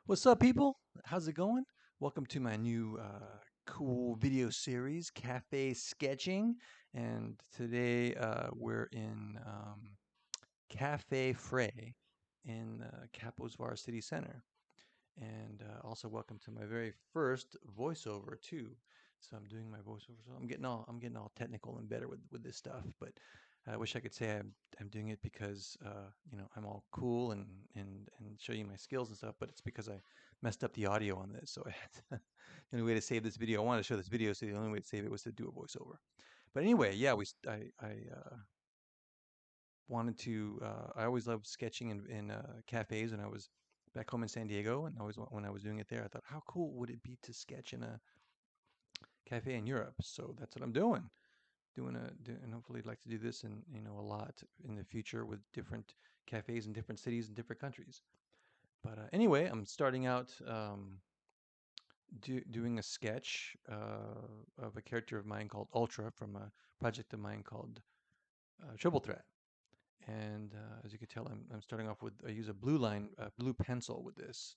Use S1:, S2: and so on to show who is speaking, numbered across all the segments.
S1: What's up, people? How's it going? Welcome to my new cool video series, Café Sketching. And today we're in Café Frei in Kaposvar City Center. And also welcome to my very first voiceover too. So I'm doing my voiceover. So I'm getting all technical and better with this stuff. But I wish I could say I'm doing it because I'm all cool and show you my skills and stuff. But it's because I messed up the audio on this. So I had to, the only way to save this video. I wanted to show this video, so the only way to save it was to do a voiceover. But anyway, yeah, I wanted to. I always loved sketching in cafes when I was back home in San Diego, and always when I was doing it there, I thought, how cool would it be to sketch in a cafe in Europe? So that's what I'm doing. And hopefully, I'd like to do this in a lot in the future with different cafes in different cities and different countries. But anyway, I'm starting out doing a sketch of a character of mine called Ultra from a project of mine called Triple Threat. And as you can tell, I'm starting off with, I use a blue pencil with this,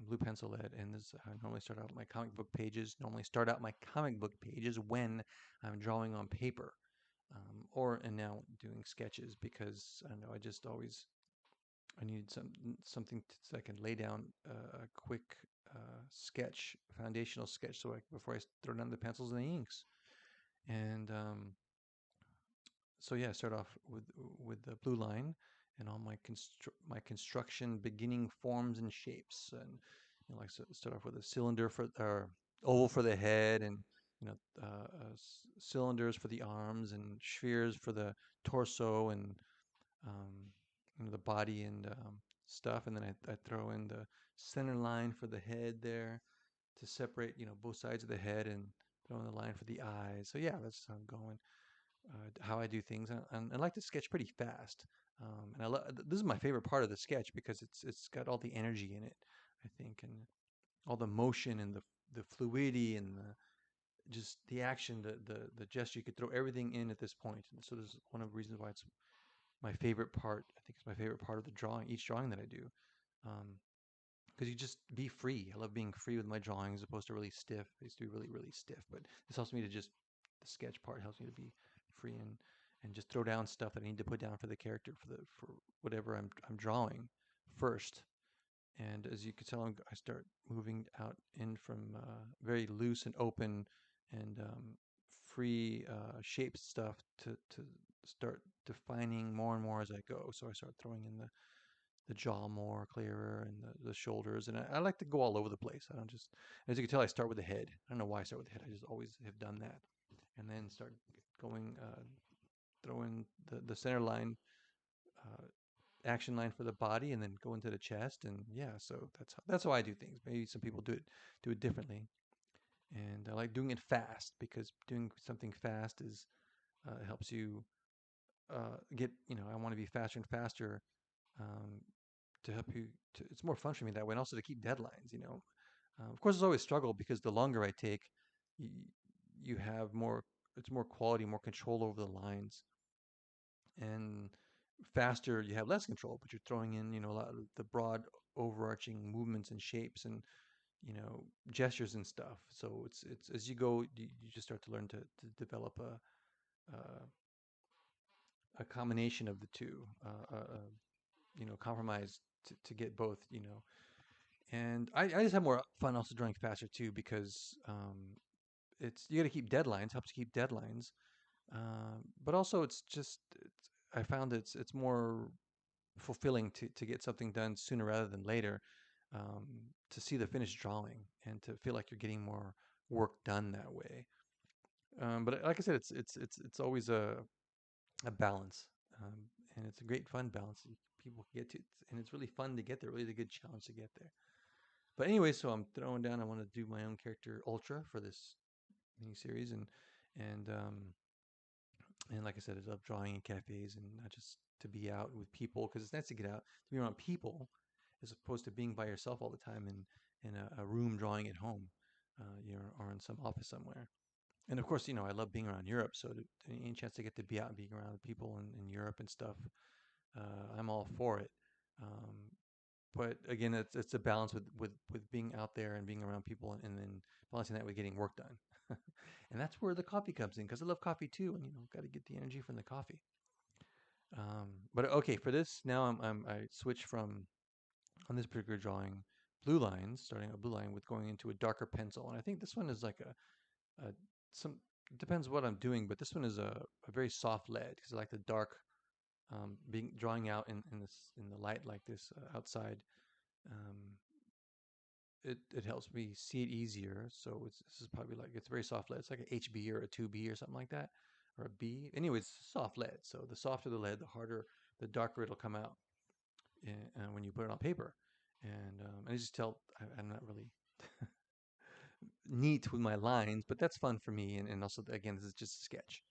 S1: blue pencil lead. And this, I normally start out my comic book pages, normally start out my comic book pages when I'm drawing on paper. And now doing sketches because I don't know, I need something so I can lay down a quick sketch, foundational sketch, before I throw down the pencils and the inks. And so yeah, I start off with the blue line and all my construction beginning forms and shapes, and start off with a cylinder for or oval for the head, and cylinders for the arms, and spheres for the torso, and um, the body and stuff, and then I throw in the center line for the head there to separate both sides of the head, and throw in the line for the eyes. So yeah, that's how I'm going, how I do things. And I like to sketch pretty fast. And this is my favorite part of the sketch because it's got all the energy in it, I think, and all the motion and the fluidity and just the action, the gesture. You could throw everything in at this point. And so this is one of the reasons why it's my favorite part. I think it's my favorite part of the drawing, each drawing that I do. Because you just be free. I love being free with my drawing as opposed to really stiff. I used to be really, really stiff, but this helps me to just, the sketch part helps me to be free and just throw down stuff that I need to put down for the character, for whatever I'm drawing first. And as you can tell, I start moving out in from very loose and open and free shaped stuff to start defining more and more as I go. So I start throwing in the jaw more clearer, and the shoulders. And I like to go all over the place. I don't just, as you can tell, I start with the head. I don't know why I start with the head. I just always have done that. And then start going, throw in the center line, uh, action line for the body, and then go into the chest. And yeah, so that's how I do things. Maybe some people do it differently. And I like doing it fast because doing something fast is helps you get, I want to be faster and faster, um, to help you to, it's more fun for me that way, and also to keep deadlines. Of course, it's always a struggle because the longer I take, you, you have more, it's more quality, more control over the lines, and faster you have less control, but you're throwing in, a lot of the broad overarching movements and shapes and, gestures and stuff. So it's as you go, you just start to learn to develop a combination of the two, compromise to get both. And I just have more fun also drawing faster too because it's, you got to keep deadlines, helps keep deadlines. But also I found it's more fulfilling to get something done sooner rather than later, um, to see the finished drawing and to feel like you're getting more work done that way. But like I said, it's always a balance, and it's a great fun balance that people can get to, and it's really fun to get there. Really, a good challenge to get there. But anyway, so I'm throwing down. I want to do my own character Ultra for this mini series, and and like I said, I love drawing in cafes and not just to be out with people, because it's nice to get out to be around people as opposed to being by yourself all the time in a room drawing at home, or in some office somewhere. And of course, I love being around Europe. So any chance to get to be out and being around people in Europe and stuff, I'm all for it. Um, but again, it's a balance with being out there and being around people, and then balancing that with getting work done. And that's where the coffee comes in, because I love coffee too, and got to get the energy from the coffee. But okay, for this now, I switch from, on this particular drawing, blue lines, starting a blue line with going into a darker pencil, and I think this one is like a some, it depends what I'm doing, but this one is a very soft lead, because I like the dark, being drawing out in the light like this, outside. Um, it helps me see it easier. So this is probably like, it's very soft lead. It's like a HB or a 2B or something like that, or a B. Anyways, soft lead. So the softer the lead, the harder, the darker it'll come out, when you put it on paper. And I just tell, I'm not really neat with my lines, but that's fun for me. And also, again, this is just a sketch,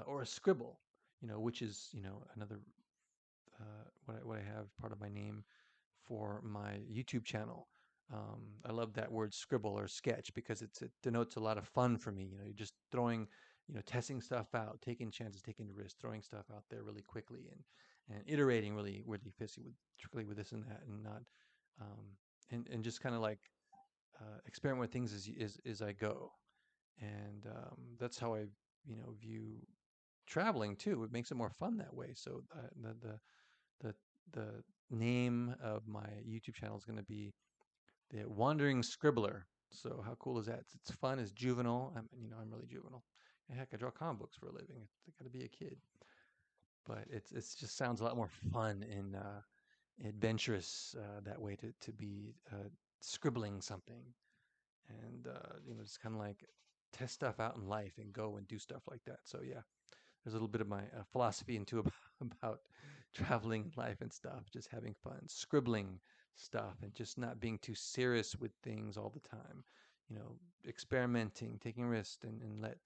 S1: or a scribble, which is, another, what I have part of my name for my YouTube channel. I love that word scribble or sketch, because it denotes a lot of fun for me. You're just throwing, testing stuff out, taking chances, taking risks, throwing stuff out there really quickly, and iterating really, really fishy with, particularly with this and that, and not, um, and just kind of like, experiment with things as I go. And that's how I, view traveling too. It makes it more fun that way. So the the name of my YouTube channel is going to be the Wandering Scribbler. So how cool is that? It's fun. It's juvenile. I'm really juvenile. And heck, I draw comic books for a living. I got to be a kid, but it's just sounds a lot more fun and, adventurous, that way, to be, scribbling something, and just kind of like test stuff out in life and go and do stuff like that. So yeah, there's a little bit of my, philosophy into about traveling life and stuff, just having fun, scribbling stuff, and just not being too serious with things all the time. You know, experimenting, taking risks, and let,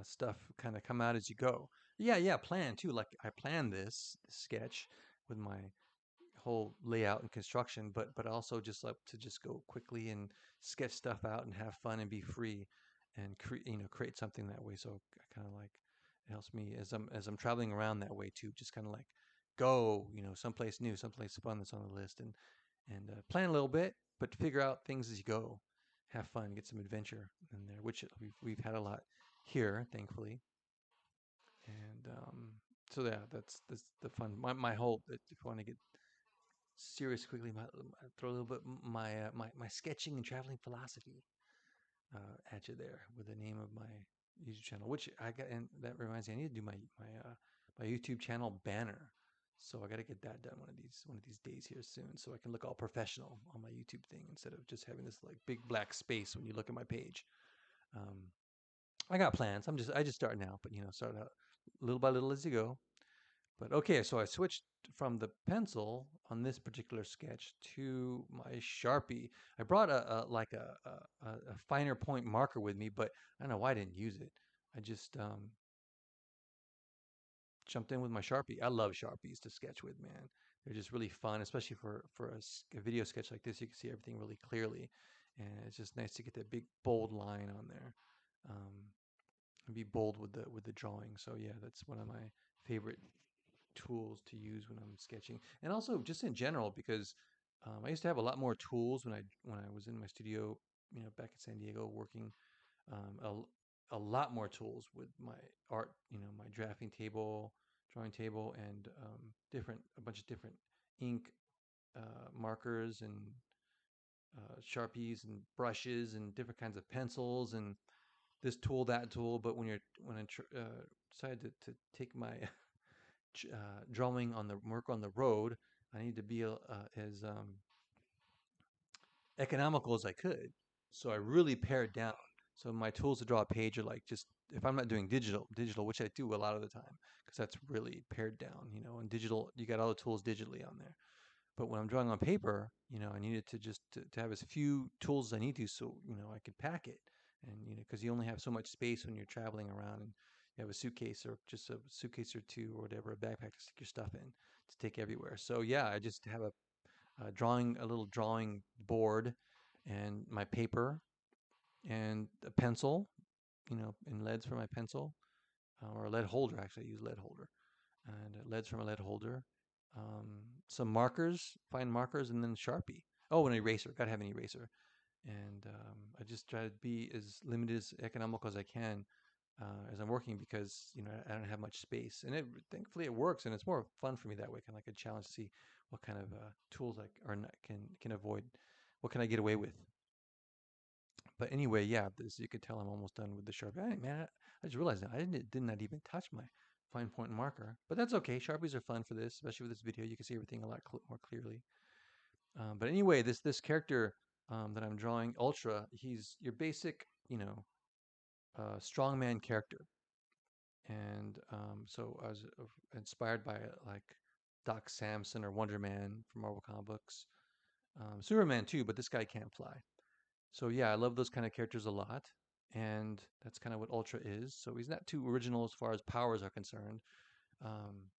S1: stuff kind of come out as you go. Yeah, yeah, plan too. Like I planned this sketch with my whole layout and construction, but also just like to just go quickly and sketch stuff out and have fun and be free, and create something that way. So I kind of like, it helps me as I'm traveling around that way too. Just kind of like go, someplace new, someplace fun that's on the list, and plan a little bit, but figure out things as you go. Have fun, get some adventure in there, which we've had a lot here, thankfully. And so yeah, that's the fun. My whole, if you want to get serious quickly, throw a little bit my sketching and traveling philosophy, at you there with the name of my YouTube channel, which I got, and that reminds me, I need to do my YouTube channel banner. So I got to get that done one of these days here soon, so I can look all professional on my YouTube thing, instead of just having this like big black space when you look at my page. Um, I got plans. I just start now, but start out little by little as you go. But okay, so I switched from the pencil on this particular sketch to my Sharpie. I brought a finer point marker with me, but I don't know why I didn't use it. I just, jumped in with my Sharpie. I love Sharpies to sketch with, man. They're just really fun, especially for a video sketch like this. You can see everything really clearly, and it's just nice to get that big bold line on there, um, and be bold with the drawing. So yeah, that's one of my favorite tools to use when I'm sketching, and also just in general, because, I used to have a lot more tools when I was in my studio, back in San Diego working, a lot more tools with my art, my drafting table, drawing table, and, different a bunch of different ink, markers, and, sharpies and brushes and different kinds of pencils, and this tool, that tool. But when I decided to take my drawing on the work on the road, I need to be, as, economical as I could. So I really pared down. So my tools to draw a page are like, just if I'm not doing digital, which I do a lot of the time, because that's really pared down. And digital, you got all the tools digitally on there. But when I'm drawing on paper, I needed to just to have as few tools as I need to, so I could pack it. And because you only have so much space when you're traveling around, and you have a suitcase, or just a suitcase or two, or whatever, a backpack to stick your stuff in, to take everywhere. So yeah, I just have a little drawing board, and my paper, and a pencil, and leads for my pencil, or a lead holder. Actually, I use lead holder, and leads for my lead holder, um, some markers, fine markers, and then Sharpie. Oh, an eraser. Gotta have an eraser. And I just try to be as limited as economical as I can as I'm working because I don't have much space, and thankfully it works, and it's more fun for me that way. Kind of like a challenge to see what kind of tools I or not, can avoid, what can I get away with. But anyway, yeah, this you could tell I'm almost done with the Sharpie. Hey, man, I just realized that I did not even touch my fine point marker, but that's okay. Sharpies are fun for this, especially with this video. You can see everything a lot more clearly. But anyway, this character that I'm drawing, Ultra, he's your basic, strongman character. And so I was inspired by like Doc Samson or Wonder Man from Marvel Comic Books, Superman too, but this guy can't fly. So yeah, I love those kind of characters a lot, and that's kind of what Ultra is. So he's not too original as far as powers are concerned. Um,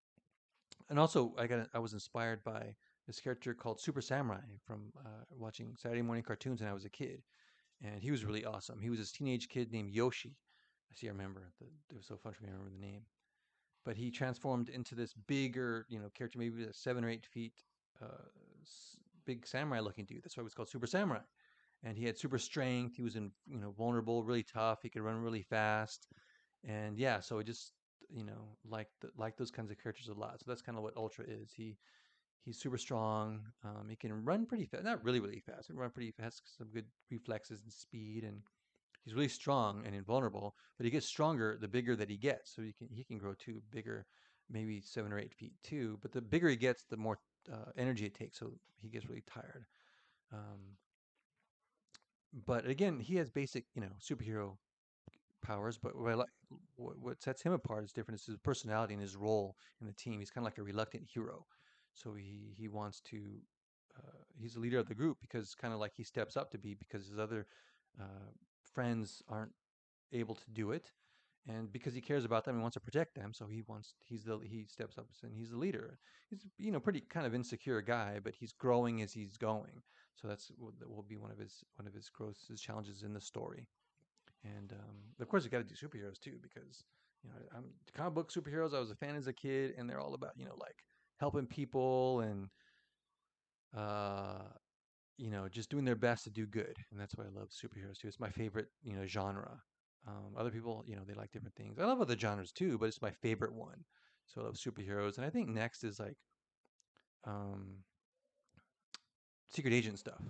S1: and also, I was inspired by this character called Super Samurai from watching Saturday morning cartoons when I was a kid, and he was really awesome. He was this teenage kid named Yoshi. I see, I remember. It was so fun for me to remember the name. But he transformed into this bigger, character, maybe 7 or 8 feet, uh, big samurai-looking dude. That's why it was called Super Samurai. And he had super strength. He was vulnerable, really tough. He could run really fast, and yeah. So I just like those kinds of characters a lot. So that's kind of what Ultra is. He's super strong. He can run pretty fast, not really really fast. He can run pretty fast, some good reflexes and speed, and he's really strong and invulnerable, but he gets stronger the bigger that he gets. So he can grow too bigger, maybe 7 or 8 feet too. But the bigger he gets, the more energy it takes. So he gets really tired. Um, but again, he has basic, superhero powers. But what sets him apart is different. Is his personality and his role in the team. He's kind of like a reluctant hero. So he wants to. He's the leader of the group because kind of like he steps up to be because his other uh, friends aren't able to do it, and because he cares about them, he wants to protect them. So he steps up and he's the leader. He's pretty kind of insecure guy, but he's growing as he's going. So that will be one of his growth, his challenges in the story. And of course, you got to do superheroes too because I'm comic book superheroes. I was a fan as a kid, and they're all about like helping people and uh, just doing their best to do good. And that's why I love superheroes too. It's my favorite, genre. Other people, they like different things. I love other genres too, but it's my favorite one. So I love superheroes. And I think next is like um, secret agent stuff.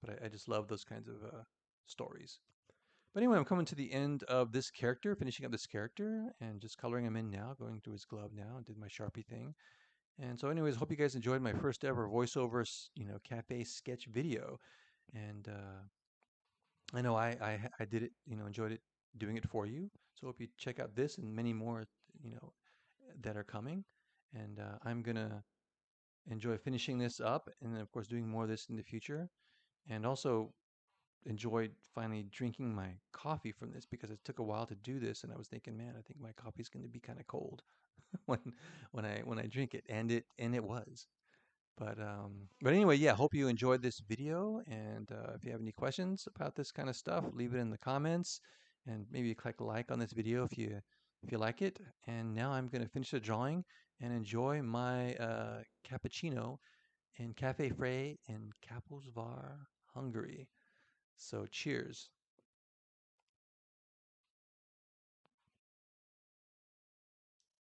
S1: But I just love those kinds of stories. But anyway, I'm coming to the end of this character, finishing up this character, and just coloring him in now, going through his glove now, and did my Sharpie thing. And so, anyways, hope you guys enjoyed my first ever voiceover, cafe sketch video. And I know I did it, enjoyed it doing it for you. So hope you check out this and many more, you know, that are coming. And I'm gonna enjoy finishing this up, and then of course doing more of this in the future. And also enjoyed finally drinking my coffee from this because it took a while to do this, and I was thinking, man, I think my coffee's going to be kind of cold when when I drink it, and it was. But anyway, yeah, hope you enjoyed this video. And if you have any questions about this kind of stuff, leave it in the comments, and maybe click like on this video if you like it. And now I'm going to finish the drawing and enjoy my cappuccino in Café Frei in Kaposvar, Hungary. So cheers.